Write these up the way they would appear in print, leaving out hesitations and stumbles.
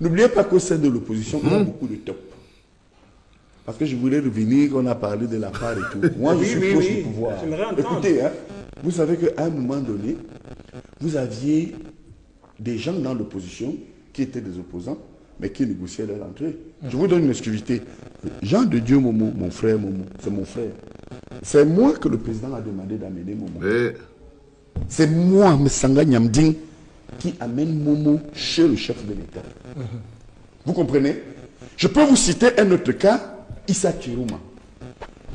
N'oubliez pas qu'au sein de l'opposition, il y a beaucoup de top. Parce que je voulais revenir, on a parlé de la part et tout. Moi, je suis proche du pouvoir. Écoutez, hein, vous savez qu'à un moment donné, vous aviez des gens dans l'opposition qui étaient des opposants, mais qui négociaient leur entrée. Je vous donne une exclusivité. Jean de Dieu Momo, mon frère Momo, c'est mon frère. C'est moi que le président a demandé d'amener Momo. C'est moi, Messanga Nyamding, qui amène Momo chez le chef de l'État. Vous comprenez? Je peux vous citer un autre cas. Issa Chirouma.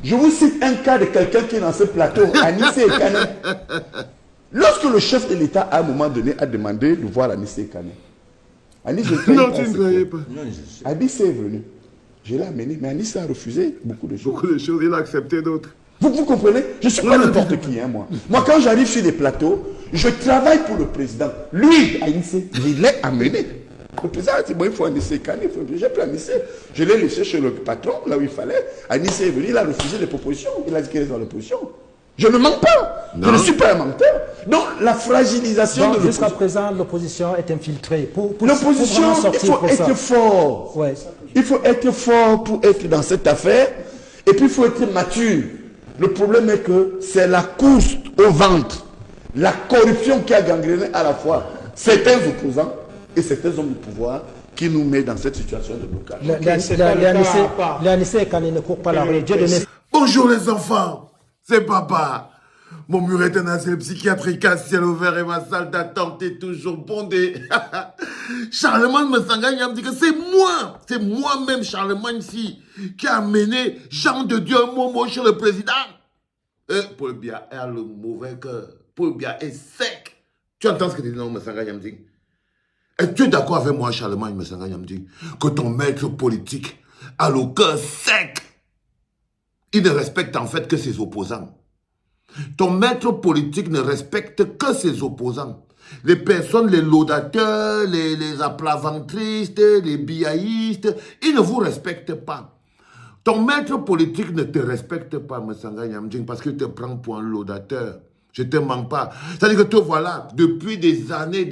Je vous cite un cas de quelqu'un qui est dans ce plateau, Anissé Kane. Lorsque le chef de l'État, à un moment donné, a demandé de voir Anissé Kane. Anissé Kane. Non, tu ne croyais pas. Anissé est venu. Je l'ai amené, mais Anissé a refusé beaucoup de choses. Beaucoup de choses, il a accepté d'autres. Vous comprenez? Je ne suis pas n'importe qui, hein, moi. Moi, quand j'arrive sur des plateaux, je travaille pour le président. Lui, Anissé, je l'ai amené. Le président a dit, bon, il faut Anissé Kane, j'ai pris Anissé. Je l'ai laissé chez le patron, là où il fallait. Anissé est venu, il a refusé les propositions. Il a dit qu'il est dans l'opposition. Je ne mens pas. Non. Je ne suis pas un menteur. Donc, la fragilisation de l'opposition. Jusqu'à présent, l'opposition est infiltrée. L'opposition, il faut être fort. Ouais. Il faut être fort pour être dans cette affaire. Et puis, il faut être mature. Le problème est que c'est la course au ventre, la corruption qui a gangréné à la fois certains opposants et certains hommes de pouvoir qui nous met dans cette situation de blocage. L'Anissé Kane ne court pas la rue. Bonjour les enfants, c'est papa. Mon mur est un asile psychiatrique à ciel ouvert et ma salle d'attente est toujours bondée. Charlemagne Messanga me dit que c'est moi-même Charlemagne ici qui a amené Jean de Dieu Momo chez le président. Paul Biya a le mauvais cœur. Paul Biya est sec. Tu entends ce que tu dis, non, Messanga me dit? Et tu es d'accord avec moi, Charlemagne Messanga me dit que ton maître politique a le cœur sec. Il ne respecte en fait que ses opposants. Ton maître politique ne respecte que ses opposants. Les personnes, les laudateurs, les aplaventristes, les biaïstes, ils ne vous respectent pas. Ton maître politique ne te respecte pas, Messanga Nyamding, parce qu'il te prend pour un laudateur. Je ne te mens pas. C'est-à-dire que toi, voilà, depuis des années,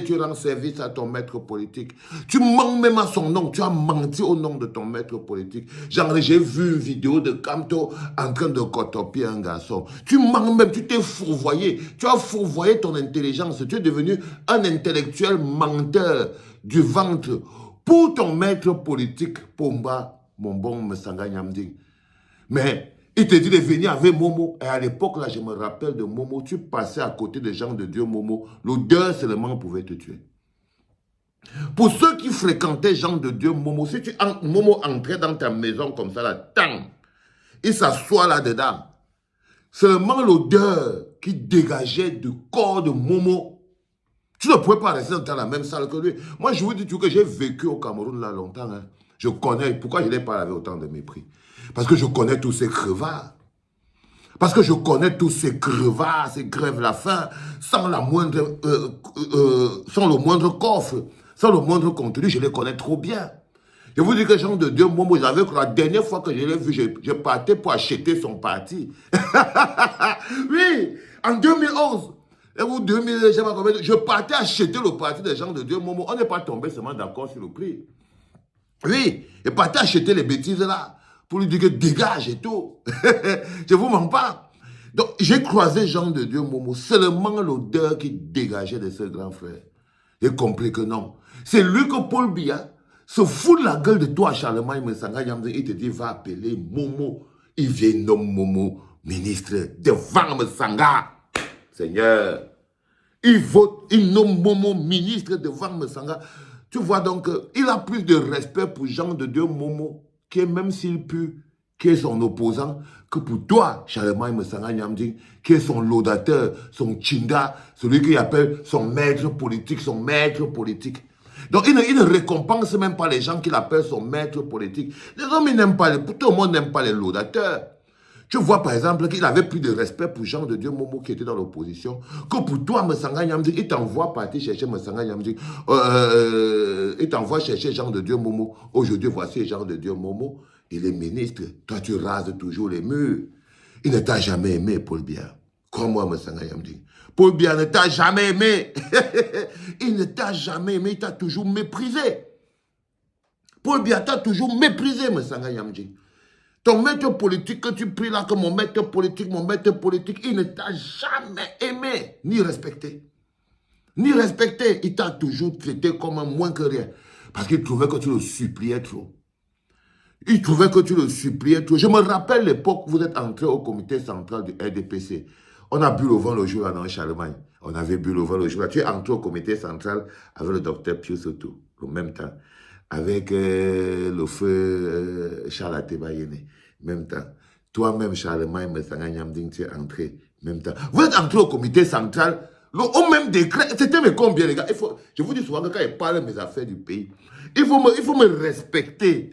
tu rends service à ton maître politique. Tu mens même à son nom. Tu as menti au nom de ton maître politique. Genre, j'ai vu une vidéo de Kamto en train de cotopier un garçon. Tu mens même, tu t'es fourvoyé. Tu as fourvoyé ton intelligence. Tu es devenu un intellectuel menteur du ventre. Pour ton maître politique, Pomba, mon bon Messanga Nyamding. Mais il te dit de venir avec Momo. Et à l'époque, là, je me rappelle de Momo. Tu passais à côté des gens de Dieu Momo. L'odeur seulement pouvait te tuer. Pour ceux qui fréquentaient gens de Dieu Momo, si Momo entrait dans ta maison comme ça, là, tang, il s'assoit là-dedans. Seulement l'odeur qui dégageait du corps de Momo. Tu ne pouvais pas rester dans la même salle que lui. Moi, je vous dis que j'ai vécu au Cameroun là longtemps. Hein. Je connais. Pourquoi je n'ai pas avec autant de mépris? Parce que je connais tous ces crevards. Parce que je connais tous ces crevards, ces crèvent la faim, sans le moindre coffre, sans le moindre contenu, je les connais trop bien. Je vous dis que Jean de Dieu, moi, j'avais que la dernière fois que je l'ai vu, je partais pour acheter son parti. Oui, en 2011. Et vous, 2000, je partais acheter le parti des gens de Dieu, Momo. On n'est pas tombé seulement d'accord sur le prix. Oui, je partais acheter les bêtises là. Pour lui dire que dégage et tout. Je ne vous mens pas. Donc, j'ai croisé Jean de Dieu Momo, seulement l'odeur qui dégageait de ce grand frère. J'ai compris que non. C'est lui que Paul Biya se fout de la gueule de toi, Charlemagne Messanga Nyamding. Il te dit, va appeler Momo. Il vient nommer Momo ministre devant Messanga. Seigneur. Il nomme Momo ministre devant Messanga. Tu vois donc, il a plus de respect pour Jean de Dieu Momo, qui est, même s'il pue, qui est son opposant, que pour toi, Charlemagne Messanga Nyamding, qui est son laudateur, son chinda, celui qu'il appelle son maître politique, Donc, il ne récompense même pas les gens qu'il appelle son maître politique. Les hommes, ils n'aiment pas, tout le monde n'aime pas les laudateurs. Tu vois, par exemple, qu'il avait plus de respect pour Jean de Dieu Momo qui était dans l'opposition, que pour toi, Messanga Nyamding, il t'envoie partir chercher Messanga Nyamding, il t'envoie chercher Jean de Dieu Momo. Aujourd'hui, voici Jean de Dieu Momo, il est ministre. Toi, tu rases toujours les murs. Il ne t'a jamais aimé, Paul Biya. Crois-moi, Messanga Nyamding. Paul Biya ne t'a jamais aimé. Il ne t'a jamais aimé, il t'a toujours méprisé. Paul Biya t'a toujours méprisé, M. Sanga Yamdjing. Ton maître politique que tu pries là, que mon maître politique, il ne t'a jamais aimé, ni respecté. Ni respecté. Il t'a toujours traité comme un moins que rien. Parce qu'il trouvait que tu le suppliais trop. Il trouvait que tu le suppliais trop. Je me rappelle l'époque où vous êtes entré au comité central du RDPC. On a bu le vin le jour-là dans Charlemagne. On avait bu le vin le jour-là. Tu es entré au comité central avec le docteur Pius Autou, au même temps. Avec le feu Charles Ateba Yene, même temps. Toi-même, Charlemagne, Messanga Nyamding, tu es entré, même temps. Vous êtes entré au comité central, au même décret. C'était mais combien, les gars? Je vous dis souvent que quand je parle de mes affaires du pays, il faut me respecter.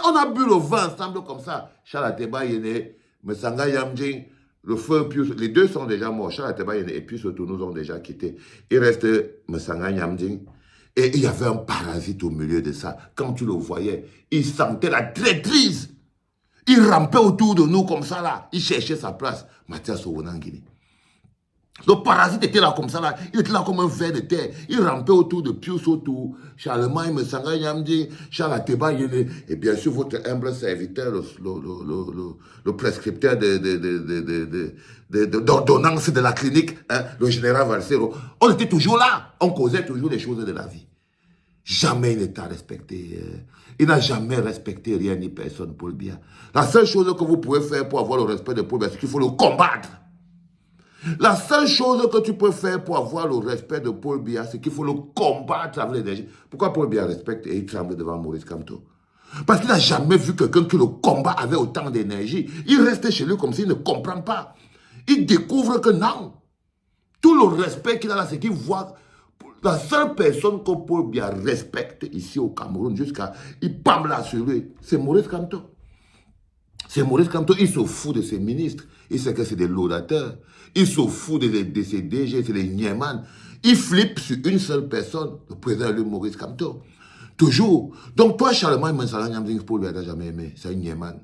On a bu le vin ensemble comme ça. Charles Ateba Yene, Messanga Nyamding, le feu Pius, les deux sont déjà morts. Charles Ateba Yene et Pius Autou nous ont déjà quittés. Il reste Messanga Nyamding. Et il y avait un parasite au milieu de ça. Quand tu le voyais, il sentait la traîtrise. Il rampait autour de nous comme ça là. Il cherchait sa place. Mathias Owonangini. Le parasite était là comme ça là. Il était là comme un ver de terre. Il rampait autour de Pius Autou, Charlemagne, Messanga Nyamding, Charles Ateba Yene. Et bien sûr, votre humble serviteur, le prescripteur d'ordonnance de la clinique, hein, le général Valsero. On était toujours là. On causait toujours les choses de la vie. Jamais il n'était respecté. Il n'a jamais respecté rien ni personne, Paul Biya. La seule chose que vous pouvez faire pour avoir le respect de Paul Biya, c'est qu'il faut le combattre. La seule chose que tu peux faire pour avoir le respect de Paul Biya, c'est qu'il faut le combattre avec l'énergie. Pourquoi Paul Biya respecte et il tremble devant Maurice Kamto? Parce qu'il n'a jamais vu quelqu'un qui le combat avec autant d'énergie. Il reste chez lui comme s'il ne comprend pas. Il découvre que non. Tout le respect qu'il a là, c'est qu'il voit... La seule personne que Paul Biya respecte ici au Cameroun, jusqu'à... Il parle là sur lui, c'est Maurice Kamto. C'est Maurice Kamto, il se fout de ses ministres. Il sait que c'est des laudateurs. Il se fout de ses DG, c'est des Nieman. Il flippe sur une seule personne, le président lui, Maurice Kamto. Toujours. Donc toi, Charlemagne, Mensala Nyamding, Paul Biya n'a jamais aimé. C'est un Nieman.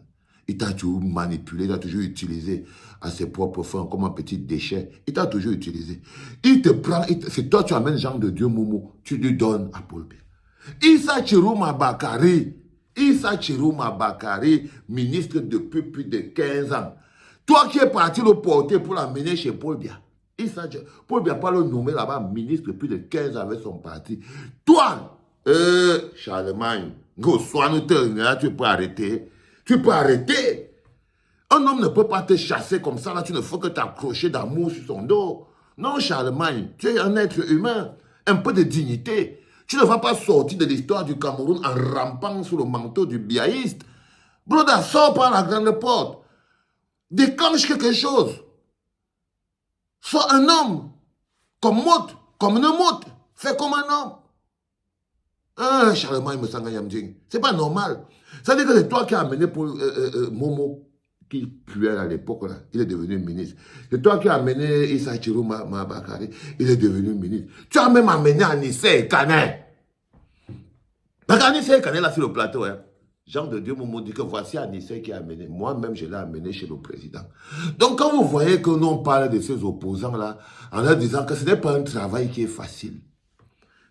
Il t'a toujours manipulé, il t'a toujours utilisé à ses propres fins comme un petit déchet. Il t'a toujours utilisé. Il te prend, c'est toi tu amènes Jean de Dieu Moumou, tu lui donnes à Paul Biya. Issa Chirouma Bakari, ministre depuis plus de 15 ans. Toi qui es parti le porter pour l'amener chez Paul Biya. Paul Biya pas le nommé là-bas ministre depuis de 15 ans avec son parti. Toi, Charlemagne, tu peux arrêter. Tu peux arrêter. Un homme ne peut pas te chasser comme ça. Là, tu ne faut que t'accrocher d'amour sur son dos. Non, Charlemagne, tu es un être humain. Un peu de dignité. Tu ne vas pas sortir de l'histoire du Cameroun en rampant sous le manteau du biaïste. Broda, sors par la grande porte. Déclenche quelque chose. Sois un homme. Comme une motte. Fais comme un homme. Ah, Charlemagne Messanga Nyamding. C'est pas normal. Ça veut dire que c'est toi qui as amené pour Momo, qui puait à l'époque, là. Il est devenu ministre. C'est toi qui as amené Issa Chirouma Bakari. Il est devenu ministre. Tu as même amené Anissé Kané. Parce qu'Anissé Kané, là, sur le plateau, hein. Jean de Dieu Momo dit que voici Anissé qui a amené. Moi-même, je l'ai amené chez le président. Donc, quand vous voyez que nous, on parle de ces opposants-là, en leur disant que ce n'est pas un travail qui est facile.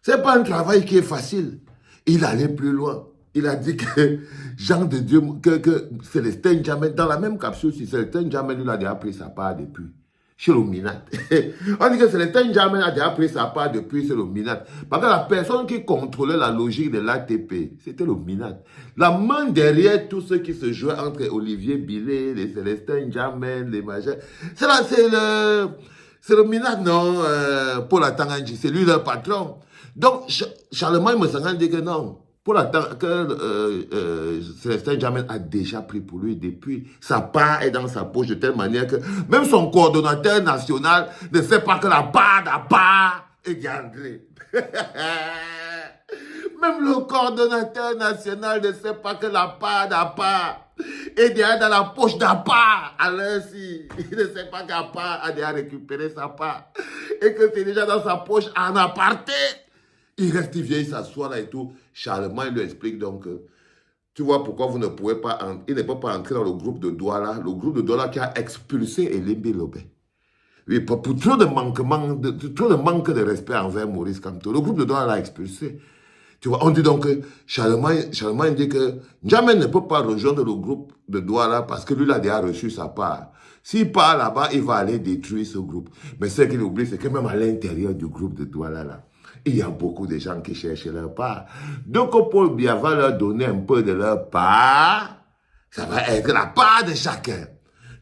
Ce n'est pas un travail qui est facile. Il allait plus loin. Il a dit que Jean de Dieu, que Célestin Djamel, dans la même capsule, si Célestin Djamel lui a déjà pris sa part depuis, chez le Minat. On dit que Célestin Djamel a déjà pris sa part depuis, c'est le Minat. Parce que la personne qui contrôlait la logique de l'ATP, c'était le Minat. La main derrière tout ce qui se jouait entre Olivier Billet, les Célestin Djamel, les machins. C'est le Minat, non, Paul Atanganji, c'est lui le patron. Donc, Charlemagne Messanga dit que non. Pour l'attendre que Célestin Djamel a déjà pris pour lui depuis. Sa part est dans sa poche de telle manière que même son coordonnateur national ne sait pas que la part d'Apa est gardée. Même le coordonnateur national ne sait pas que la part d'Apa est déjà dans la poche d'Apa. Alors si, il ne sait pas qu'Apa a déjà récupéré sa part et que c'est déjà dans sa poche en aparté. Il reste, il vient, il s'assoit là et tout. Charlemagne lui explique donc, tu vois pourquoi vous ne pouvez pas, il ne peut pas entrer dans le groupe de Douala, le groupe de Douala qui a expulsé Elimbi Lobé. Oui, pour trop de manque de respect envers Maurice Kamto. Le groupe de Douala l'a expulsé. Tu vois, on dit donc que Charlemagne dit que N'Djamena ne peut pas rejoindre le groupe de Douala parce que lui, il a déjà reçu sa part. S'il part là-bas, il va aller détruire ce groupe. Mais ce qu'il oublie, c'est que même à l'intérieur du groupe de Douala, là, il y a beaucoup de gens qui cherchent leur part. Donc, Paul Biya va leur donner un peu de leur part. Ça va être la part de chacun.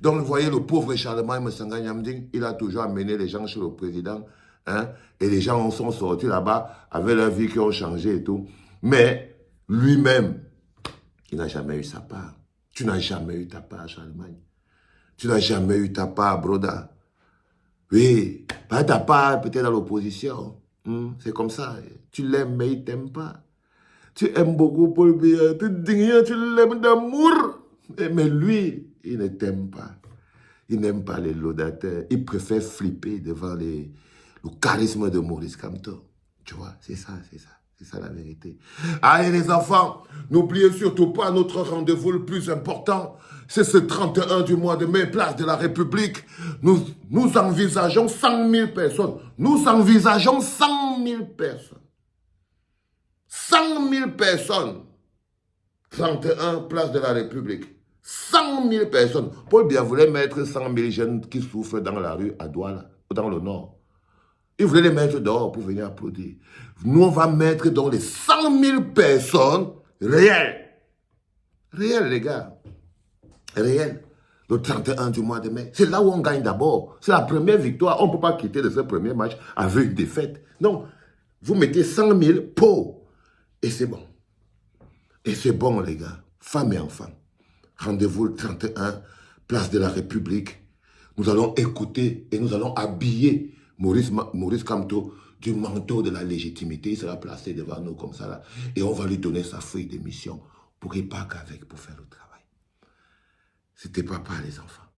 Donc, vous voyez, le pauvre Charlemagne Messanga Nyamding, il a toujours amené les gens chez le président. Hein, et les gens sont sortis là-bas avec leur vie qui ont changé et tout. Mais lui-même, il n'a jamais eu sa part. Tu n'as jamais eu ta part, Charlemagne. Tu n'as jamais eu ta part, Broda. Oui, pas ta part peut-être dans l'opposition. C'est comme ça. Tu l'aimes, mais il ne t'aime pas. Tu aimes beaucoup Paul Biya, tu l'aimes d'amour. Mais lui, il ne t'aime pas. Il n'aime pas les laudateurs. Il préfère flipper devant le charisme de Maurice Kamto. Tu vois, c'est ça, c'est ça. C'est ça la vérité. Allez les enfants, n'oubliez surtout pas notre rendez-vous le plus important. C'est ce 31 du mois de mai, place de la République. Nous envisageons 100 000 personnes. Nous envisageons 100 000 personnes. 100 000 personnes. 31, place de la République. 100 000 personnes. Paul Biya voulait mettre 100 000 jeunes qui souffrent dans la rue à Douala, dans le nord. Il voulait les mettre dehors pour venir applaudir. Nous, on va mettre dans les 100 000 personnes réelles. Réelles, les gars. Réelles. Le 31 du mois de mai. C'est là où on gagne d'abord. C'est la première victoire. On ne peut pas quitter de ce premier match avec une défaite. Non. Vous mettez 100 000 pour. Et c'est bon. Et c'est bon, les gars. Femmes et enfants. Rendez-vous le 31, place de la République. Nous allons écouter et nous allons habiller Maurice Kamto du manteau de la légitimité. Il sera placé devant nous comme ça là. Et on va lui donner sa feuille de mission pour qu'il parte avec pour faire le travail. C'était papa les enfants.